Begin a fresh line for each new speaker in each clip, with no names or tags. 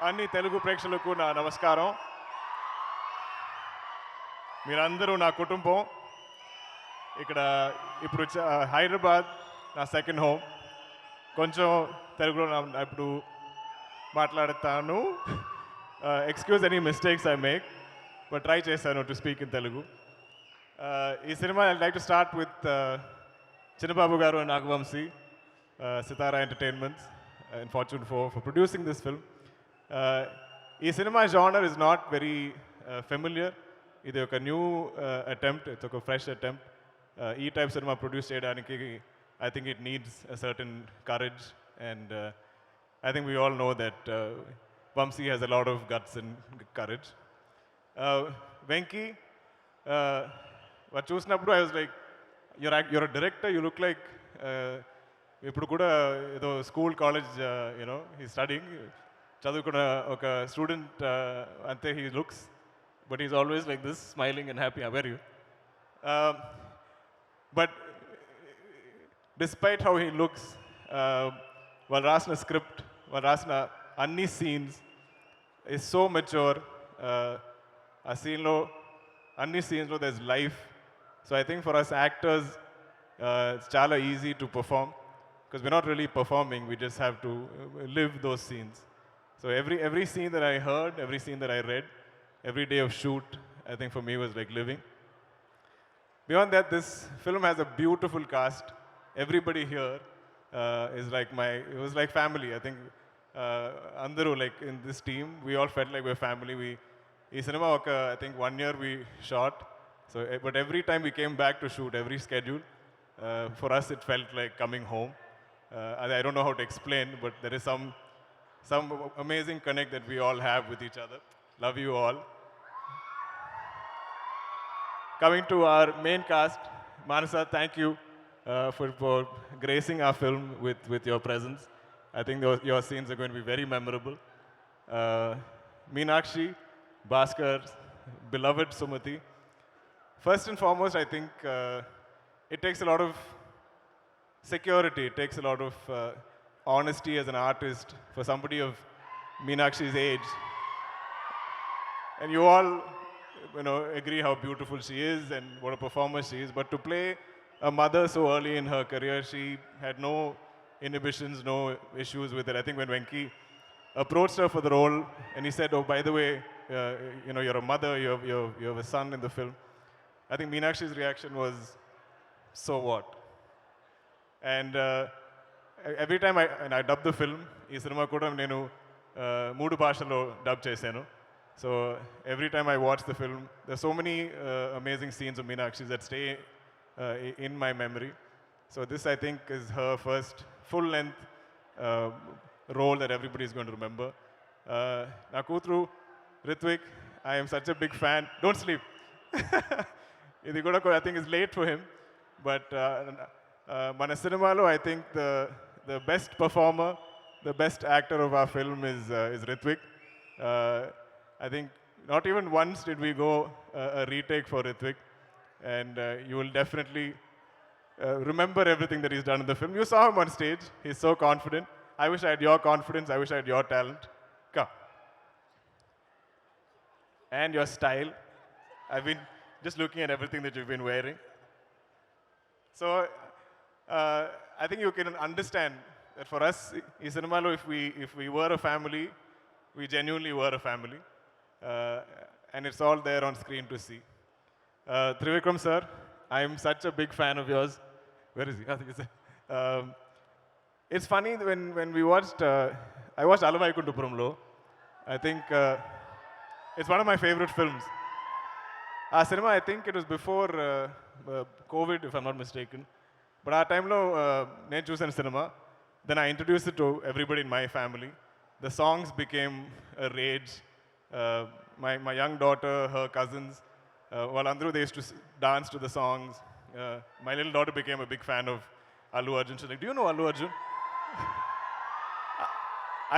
అన్ని తెలుగు ప్రేక్షకులకు నా నమస్కారం. మీరందరూ నా కుటుంబం. ఇక్కడ ఇప్పుడు హైదరాబాద్ నా సెకండ్ హోమ్. కొంచెం తెలుగులో ఇప్పుడు మాట్లాడతాను. Excuse any mistakes I make, but try చేశాను టు స్పీక్ ఇన్ తెలుగు. ఈ cinema I like to start with Chinnababu garu and Nagavamsi, Sitara Entertainments and Fortune for producing this film. ఈ cinema genre is not very familiar. ఇది ఒక new attempt, it's ఒక fresh attempt. ఈ type cinema produce చేయడానికి I think it needs a certain courage, and I think we all know that Vamsi has a lot of guts and courage. Venki, what చూసినప్పుడు I was like, you're a director, you look like ఇప్పుడు కూడా ఏదో school college you know he studying, చదువుకున్న ఒక student అంతే he looks, but is always like this smiling and happy. Our you but despite how he looks, వాళ్ళు రాసిన script, వాళ్ళు రాసిన అన్ని సీన్స్ ఈజ్ సో మెచ్యూర్. ఆ సీన్లో అన్ని సీన్స్లో there is life. So I think for us actors it's చాలా easy to perform because we're not really performing, we just have to live those scenes. So every scene that I heard, every scene that I read, every day of shoot, I think for me was like living. Beyond that, this film has a beautiful cast. Everybody here is like it was like family. I think andaru like in this team, we all felt like we're family. Ee cinema I think 1 year we shot. So but every time we came back to shoot, every schedule, for us it felt like coming home. I don't know how to explain, but there is some amazing connect that we all have with each other. Love you all. Coming to our main cast, Manasa, thank you for gracing our film with your presence. I think your scenes are going to be very memorable. Meenakshi, Bhaskar, beloved Sumati. First and foremost, I think it takes a lot of security, it takes a lot of honesty as an artist for somebody of Meenakshi's age. And you all, agree how beautiful she is and what a performer she is. But to play a mother so early in her career, she had no inhibitions, no issues with it. I think when Venki approached her for the role and he said, "Oh, by the way, you're a mother, you have a son in the film," I think Meenakshi's reaction was, "So what?" And every time I dubbed the film, ఈ cinema కూడా నేను 3 భాషల్లో dub చేశాను. So every time I watch the film, there's so many amazing scenes of Meenakshi that stay in my memory. So this, I think, is her first full-length role that everybody is going to remember. నా కూతురు Ritwick, I am such a big fan. Don't sleep. ఇది కూడా I think is late for him, but మన సినిమాలో I think the best performer, the best actor of our film is Ritwick. I think not even once did we go a retake for Ritwick, and you will definitely remember everything that he's done in the film. You saw him on stage, he's so confident. I wish I had your confidence, I wish I had your talent. Come. And your style. I've been just looking at everything that you've been wearing. So I think you can understand that for us, in cinema, if we were a family, we genuinely were a family. And it's all there on screen to see. Trivikram sir, I am such a big fan of yours. Where is he? I think it's funny when we watched, I watched Allu Vaikuntapuramlo. I think it's one of my favorite films. Our cinema, I think it was before COVID, if I'm not mistaken. But our time lo నేను చూసాను cinema. Then I introduced it to everybody in my family. The songs became a rage. My young daughter, her cousins, వాళ్ళందరూ they used to dance to the songs. My little daughter became a big fan of Allu Arjun. She's like, "Do you know Allu Arjun?"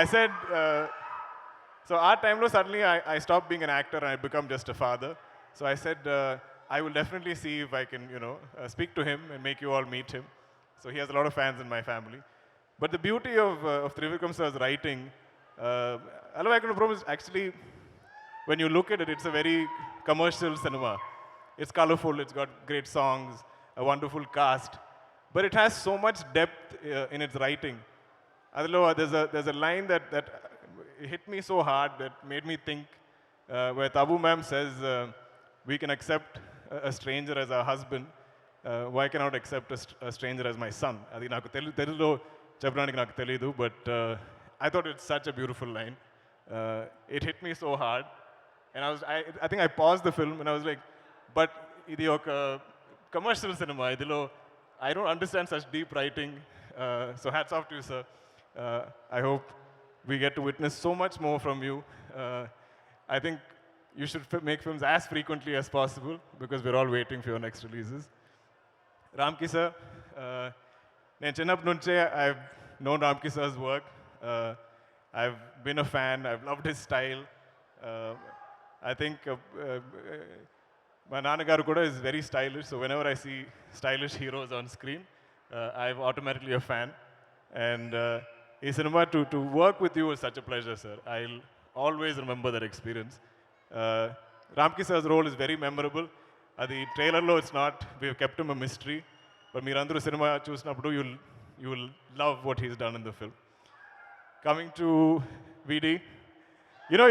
I said, so our time lo suddenly I stopped being an actor and I become just a father. So I said, I will definitely see if I can, speak to him and make you all meet him. So he has a lot of fans in my family. But the beauty of Trivikram sir's writing Allu Vaikuntham Prom is actually, when you look at it, it's a very commercial cinema. It's colorful, it's got great songs, a wonderful cast, but it has so much depth in its writing. Adilo, there's a line that hit me so hard that made me think, where Tabu ma'am says, we can accept a stranger as our husband, why cannot accept a stranger as my son? Adi naku telugulo cheppadaniki naku teliyadu, but I thought it's such a beautiful line. It hit me so hard, and I think I paused the film and I was like, but idi oka commercial cinema, idilo I don't understand such deep writing. So hats off to you, sir. I hope we get to witness so much more from you. I think you should make films as frequently as possible, because we're all waiting for your next releases. Ramki sir, నేను చిన్నప్పటి నుంచే I've known Ramki sir's work. I've been a fan. I've loved his style. I think my నాన్నగారు కూడా is very stylish. So whenever I see stylish heroes on screen, I'm automatically a fan. And in cinema, to work with you was such a pleasure, sir. I'll always remember that experience. Ramki sir's role is very memorable. Adi trailer lo it's not. We've kept him a mystery. But meerandaru cinema chusinapudu you will love what he's done in the film. Coming to VD, you know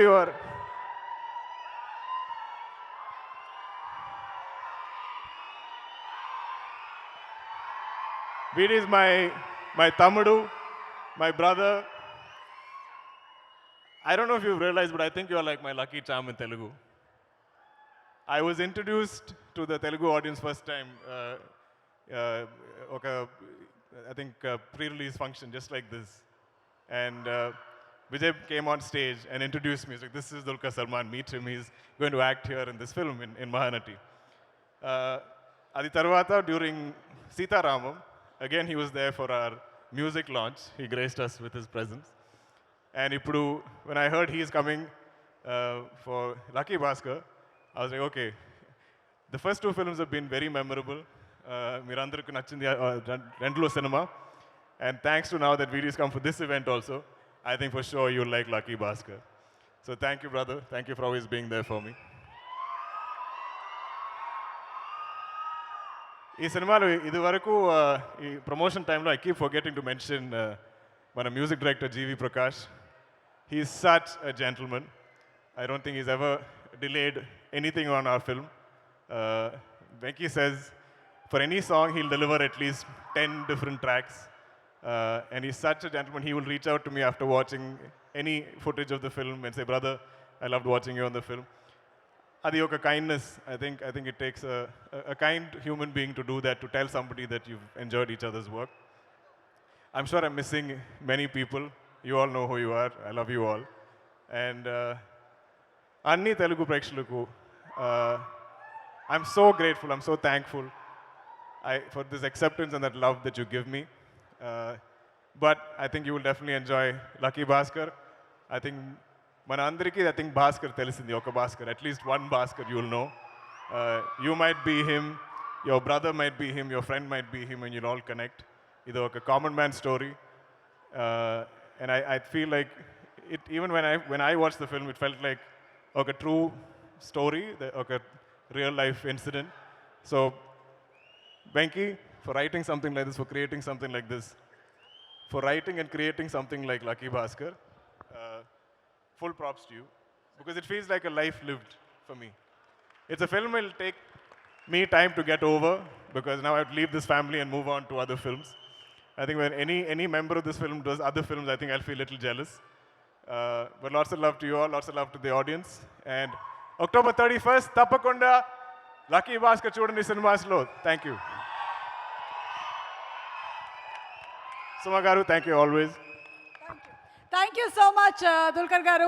VD is my tamudu, my brother. I don't know if you've realized, but I think you're like my lucky charm in Telugu. I was introduced to the Telugu audience first time, I think pre-release function, just like this. And Vijay came on stage and introduced me. He's like, this is Dulquer Salmaan, meet him. He's going to act here in this film in Mahanati. Adi tarvata, during Sita Ramam, again he was there for our music launch. He graced us with his presence. And ippudu, when I heard he is coming for Lucky Bhaskar, I was like, okay, the first two films have been very memorable. Meerandarku nachindi rendulo cinema. And thanks to now that VD's come for this event also, I think for sure you'll like Lucky Bhaskar. So thank you, brother. Thank you for always being there for me. ఈ సినిమాలో ఇది వరకు ఈ promotion టైంలో I keep forgetting to mention మన music director GV Prakash. He is such a gentleman. I don't think he's ever delayed anything on our film. Venki says for any song he'll deliver at least 10 different tracks. And he's such a gentleman. He will reach out to me after watching any footage of the film and say, brother, I loved watching you on the film. Adi oka kindness. I think it takes a kind human being to do that, to tell somebody that you've enjoyed each other's work. I'm sure I'm missing many people. You all know who you are. I love you all. And Anni Telugu Prekshalaku, I'm so grateful, I'm so thankful for this acceptance and that love that you give me. But I think you will definitely enjoy Lucky Bhaskar. I think Manandriki, I think Bhaskar telisindi, oka Bhaskar. At least one Bhaskar you will know. You might be him, your brother might be him, your friend might be him, and you'll all connect. It's a common man story. And I feel like it, even when I watched the film, it felt like a true story, a real life incident. So, Venki, for writing something like this, for creating something like this, for writing and creating something like Lucky Bhaskar, full props to you, because it feels like a life lived for me. It's a film that will take me time to get over, because now I have to leave this family and move on to other films. I think when any member of this film does other films, I think I'll feel a little jealous. But lots of love to you all, lots of love to the audience. And October 31st, Tappakonda, Lucky Bhaskar Chudandi Cinemas lo. Thank you. Suma garu, thank you always.
Thank you so much, Dulquer garu.